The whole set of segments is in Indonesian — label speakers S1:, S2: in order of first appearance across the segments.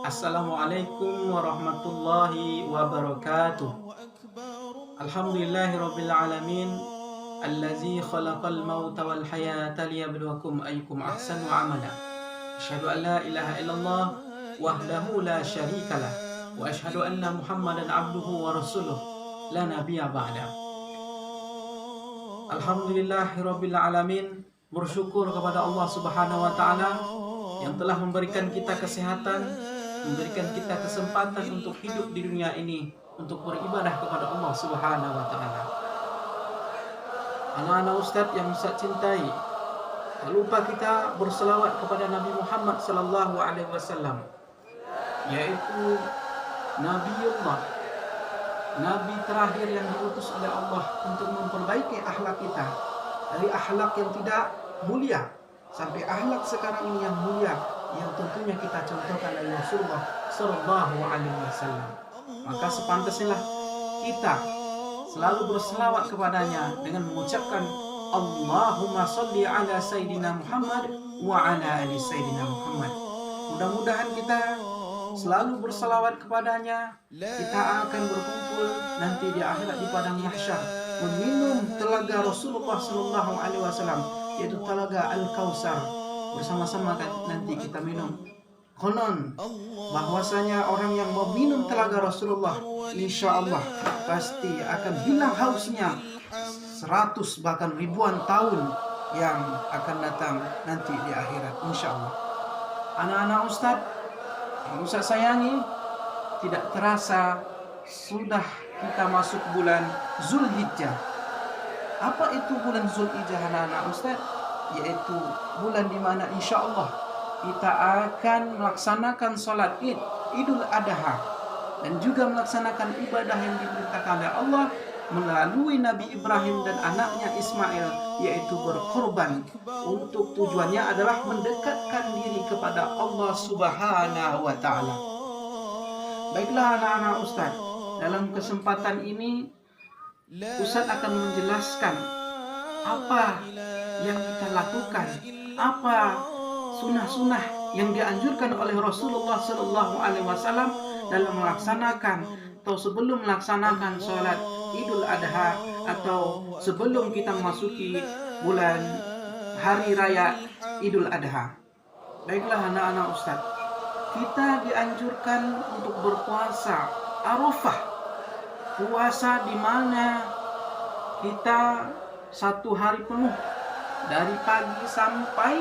S1: Assalamualaikum warahmatullahi wabarakatuh. Alhamdulillahirabbil alamin allazi khalaqal mauta wal hayata liyabluwakum ayyukum ahsanu amala. Asyhadu an la ilaha illallah wahdahu la syarikalah wa asyhadu anna Muhammadan abduhu wa rasuluh la nabiyya ba'da. Alhamdulillahirabbil alamin, bersyukur kepada Allah Subhanahu wa taala yang telah memberikan kita kesehatan, memberikan kita kesempatan untuk hidup di dunia ini, untuk beribadah kepada Allah Subhanahu wa taala. Anak-anak Ustadz yang Ustadz cintai, tak lupa kita berselawat kepada Nabi Muhammad sallallahu alaihi wasallam, yaitu Nabiullah, Nabi terakhir yang diutus oleh Allah untuk memperbaiki akhlak kita, dari akhlak yang tidak mulia sampai akhlak sekarang ini yang mulia, yang tentunya kita contohkan dari Rasulullah sallallahu alaihi wasallam. Maka sepantasnya kita selalu berselawat kepadanya dengan mengucapkan Allahumma sholli ala Sayyidina Muhammad wa ala ali Sayyidina Muhammad. Mudah-mudahan kita selalu berselawat kepadanya, kita akan berkumpul nanti di akhirat di padang mahsyar, meminum telaga Rasulullah sallallahu alaihi wasallam, yaitu telaga Al-Kautsar. Bersama-sama nanti kita minum. Konon bahwasanya orang yang mau minum telaga Rasulullah, insya Allah pasti akan hilang hausnya 100 bahkan ribuan tahun yang akan datang nanti di akhirat, insya Allah. Anak-anak Ustadz yang Ustadz sayangi, tidak terasa sudah kita masuk bulan Zulhijjah. Apa itu bulan Zulhijjah, anak-anak Ustadz? Yaitu bulan di mana insya Allah kita akan melaksanakan sholat Id, Idul Adha, dan juga melaksanakan ibadah yang diperintahkan oleh Allah melalui Nabi Ibrahim dan anaknya Ismail, yaitu berkorban. Untuk tujuannya adalah mendekatkan diri kepada Allah Subhanahu wa ta'ala. Baiklah anak-anak Ustadz, dalam kesempatan ini Ustadz akan menjelaskan apa yang kita lakukan, apa sunnah-sunnah yang dianjurkan oleh Rasulullah Sallallahu Alaihi Wasallam dalam melaksanakan atau sebelum melaksanakan sholat Idul Adha, atau sebelum kita memasuki bulan hari raya Idul Adha. Baiklah anak-anak Ustadz, kita dianjurkan untuk berpuasa Arafah, puasa di mana kita satu hari penuh dari pagi sampai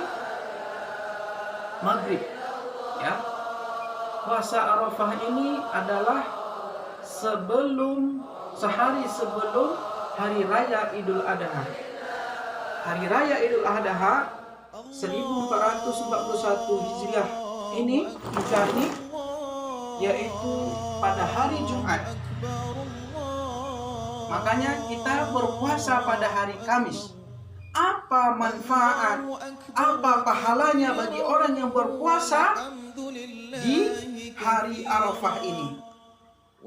S1: maghrib, ya. Puasa Arafah ini adalah sehari sebelum hari raya Idul Adha. Hari raya Idul Adha 1441 Hijriah ini, yaitu pada hari Jumat. Makanya kita berpuasa pada hari Kamis. Apa manfaat, apa pahalanya bagi orang yang berpuasa di hari Arafah ini?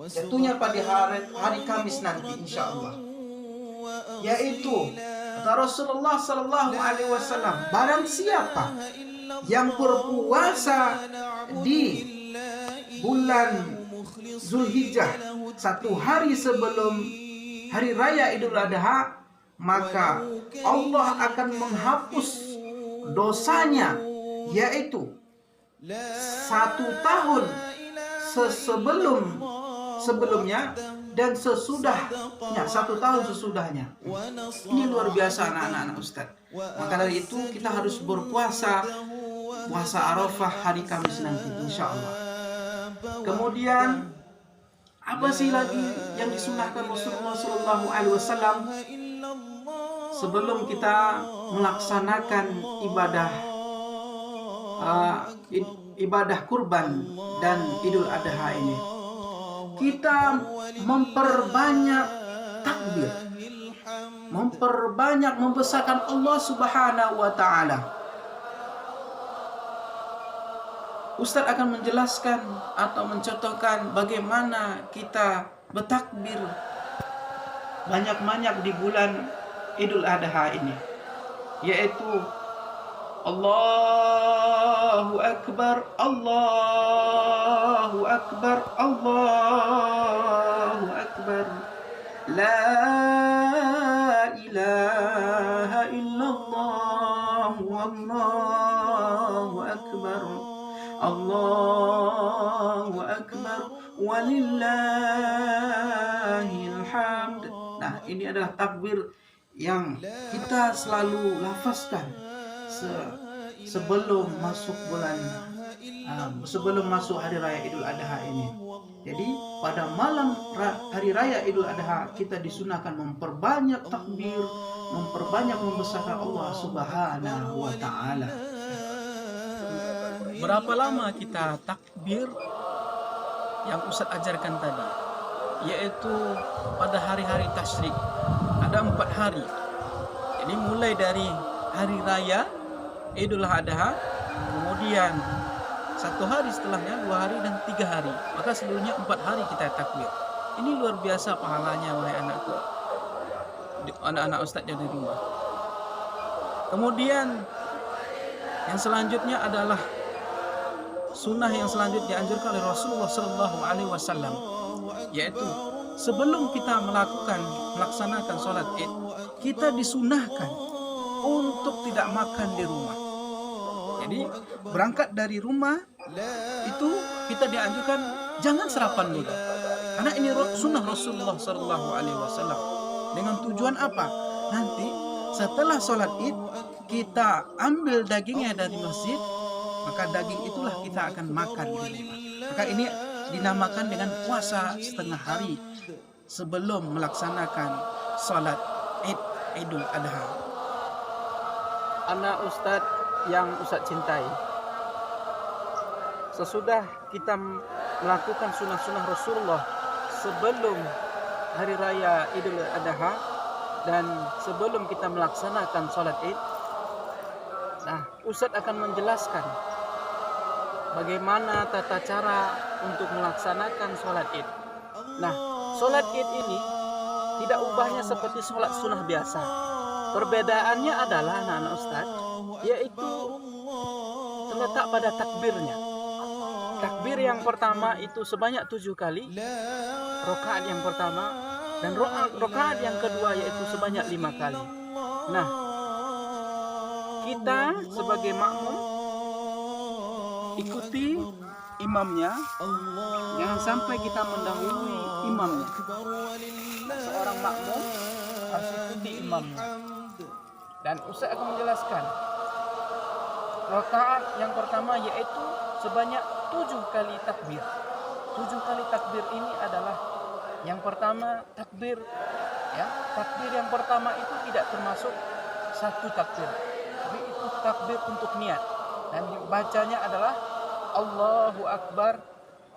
S1: Tentunya pada hari Kamis nanti insya Allah. Yaitu kata Rasulullah sallallahu alaihi wasallam, barang siapa yang berpuasa di bulan Zulhijjah satu hari sebelum hari raya Idul Adha, maka Allah akan menghapus dosanya, yaitu 1 tahun sebelumnya dan sesudahnya, 1 tahun sesudahnya. Ini luar biasa anak-anak Ustadz. Maka dari itu kita harus berpuasa puasa Arafah hari Kamis nanti insya Allah. Kemudian apa sih lagi yang disunahkan Rasulullah Sallallahu Alaihi Wasallam sebelum kita melaksanakan ibadah kurban dan Idul Adha ini? Kita memperbanyak takbir, memperbanyak membesarkan Allah Subhanahu wa ta'ala. Ustadz akan menjelaskan atau mencontohkan bagaimana kita bertakbir banyak-banyak di bulan Idul Adha ini, yaitu Allahu Allahu Akbar, Allahu Akbar, Allahu Akbar. La ilaha illallah, Allahu Akbar, Allahu Akbar, walillahil hamd. Nah, ini adalah takbir yang kita selalu lafazkan sebelum masuk sebelum masuk hari raya Idul Adha ini. Jadi pada malam hari raya Idul Adha kita disunahkan memperbanyak takbir, memperbanyak membesarkan Allah Subhanahu wa taala. Berapa lama kita takbir yang Ustaz ajarkan tadi? Yaitu pada hari-hari tasyrik. Ada 4 hari. Jadi mulai dari hari raya Idul Adha, kemudian 1 hari setelahnya, 2 hari dan 3 hari. Maka seluruhnya 4 hari kita takbir. Ini luar biasa pahalanya, wahai anakku, anak-anak Ustaz yang di rumah. Kemudian yang selanjutnya adalah sunnah yang selanjutnya dianjurkan oleh Rasulullah SAW, yaitu sebelum kita melaksanakan sholat Id, kita disunahkan untuk tidak makan di rumah. Jadi berangkat dari rumah itu kita dianjurkan jangan sarapan dulu, karena ini sunnah Rasulullah SAW. Dengan tujuan apa? Nanti setelah sholat Id kita ambil dagingnya dari masjid, maka daging itulah kita akan makan di rumah. Maka ini dinamakan dengan puasa setengah hari sebelum melaksanakan sholat Idul Adha. Anak Ustadz yang Ustadz cintai, sesudah kita melakukan sunnah-sunnah Rasulullah sebelum hari raya Idul Adha dan sebelum kita melaksanakan sholat Id, nah Ustadz akan menjelaskan bagaimana tata cara untuk melaksanakan sholat Id. Nah, sholat Id ini tidak ubahnya seperti sholat sunnah biasa. Perbedaannya adalah anak-anak Ustaz, yaitu terletak pada takbirnya. Takbir yang pertama itu sebanyak 7 kali, rakaat yang pertama, dan rakaat yang kedua yaitu sebanyak 5 kali. Nah, kita sebagai makmum ikuti imamnya, jangan sampai kita mendahului imamnya. Seorang makmum harus ikuti imamnya. Dan Ustaz akan menjelaskan rakaat yang pertama yaitu sebanyak 7 kali takbir. 7 kali takbir ini adalah yang pertama takbir, ya. Takbir yang pertama itu tidak termasuk satu takbir, tapi itu takbir untuk niat. Dan bacanya adalah Allahu Akbar.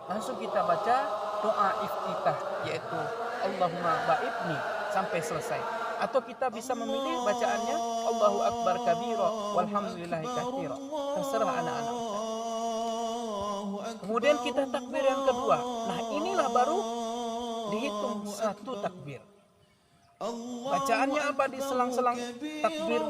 S1: Langsung kita baca doa iftitah, yaitu Allahumma ba'idni sampai selesai. Atau kita bisa memilih bacaannya Allahu Akbar kabira walhamdulillahi katsira. Terserah anak-anak Ustaz. Kemudian kita takbir yang kedua. Nah, inilah baru dihitung 1 takbir. Bacaannya apa di selang-selang takbir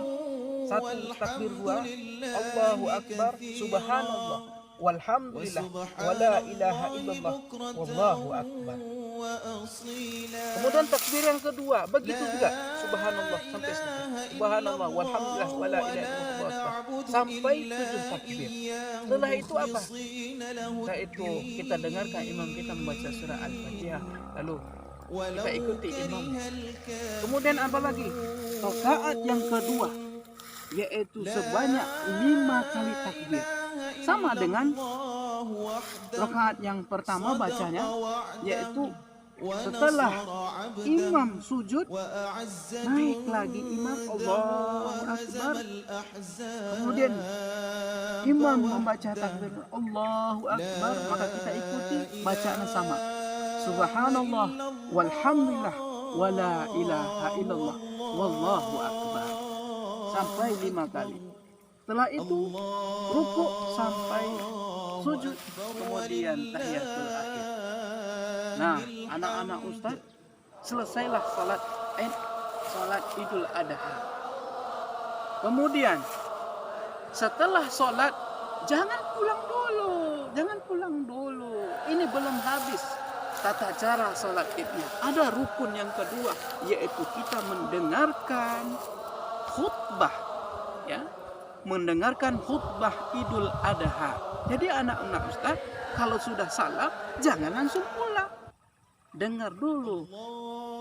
S1: 1, takbir 2, Allahu Akbar, subhanallah, walhamdulillah, wala ilaha illallah, wallahu akbar. Kemudian takbir yang kedua, begitu juga, subhanallah sampai selesai. Subhanallah, walhamdulillah, wala ilaha illallah, wallahu akbar. Sampai 7 takbir. Setelah itu apa? Setelah itu kita dengarkan imam kita membaca surah Al-Fatihah, lalu kita ikuti imam. Kemudian apa lagi? Rakaat yang kedua, yaitu sebanyak 5 kali takbir. Sama dengan rakaat yang pertama bacanya, yaitu setelah imam sujud, naik lagi imam Allahu Akbar. Kemudian imam membaca takbir Allahu Akbar, maka kita ikuti bacaan sama. Subhanallah walhamdulillah wala ilaha illallah wallahu akbar. Sampai 5 kali. Setelah itu rukuk sampai sujud, kemudian tahiyatul akhir. Nah, anak-anak Ustaz, selesailah salat Idul Adha. Kemudian setelah salat
S2: Jangan pulang dulu, jangan pulang dulu. Ini belum habis tata cara sholat idnya. Ada rukun yang kedua, yaitu kita mendengarkan khutbah, ya, mendengarkan khutbah Idul Adha. Jadi anak-anak Ustaz, kalau sudah salam, jangan langsung pulang. Dengar dulu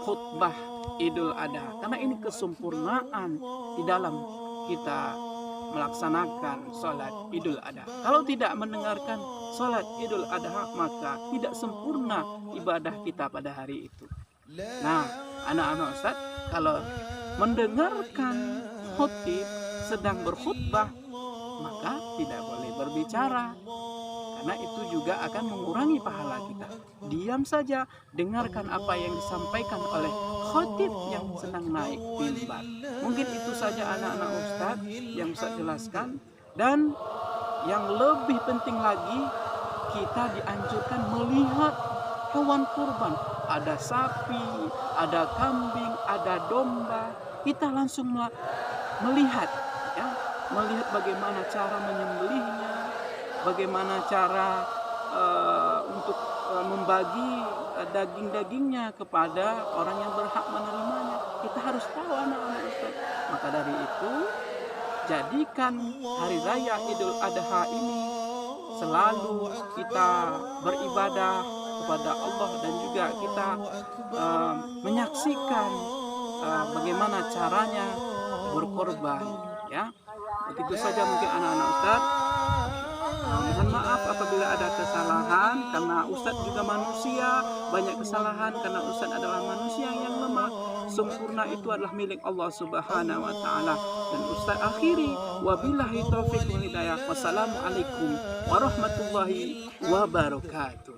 S2: khutbah Idul Adha, karena ini kesempurnaan di dalam kita melaksanakan sholat Idul Adha. Kalau tidak mendengarkan sholat Idul Adha, maka tidak sempurna ibadah kita pada hari itu. Nah, anak-anak Ustaz, kalau mendengarkan khotib sedang berkhutbah, maka tidak boleh berbicara, karena itu juga akan mengurangi pahala kita. Diam saja, dengarkan apa yang disampaikan oleh khotib yang sedang naik mimbar. Mungkin itu saja anak-anak Ustaz yang Ustaz jelaskan. Dan yang lebih penting lagi, kita dianjurkan melihat hewan kurban. Ada sapi, ada kambing, ada domba. Kita langsung melihat, ya, melihat bagaimana cara menyembelihnya, bagaimana cara untuk membagi daging-dagingnya kepada orang yang berhak menerimanya. Kita harus tahu anak-anak Ustaz. Maka dari itu, jadikan hari raya Idul Adha ini selalu kita beribadah kepada Allah, dan juga kita menyaksikan bagaimana caranya berkorban, ya. Begitu saja mungkin anak-anak Ustaz. Mohon maaf apabila ada kesalahan, karena Ustadz juga manusia, banyak kesalahan karena Ustadz adalah manusia yang lemah. Sempurna itu adalah milik Allah Subhanahu wa taala. Dan Ustadz akhiri, wabillahi taufiq wal hidayah. Wassalamualaikum warahmatullahi wabarakatuh.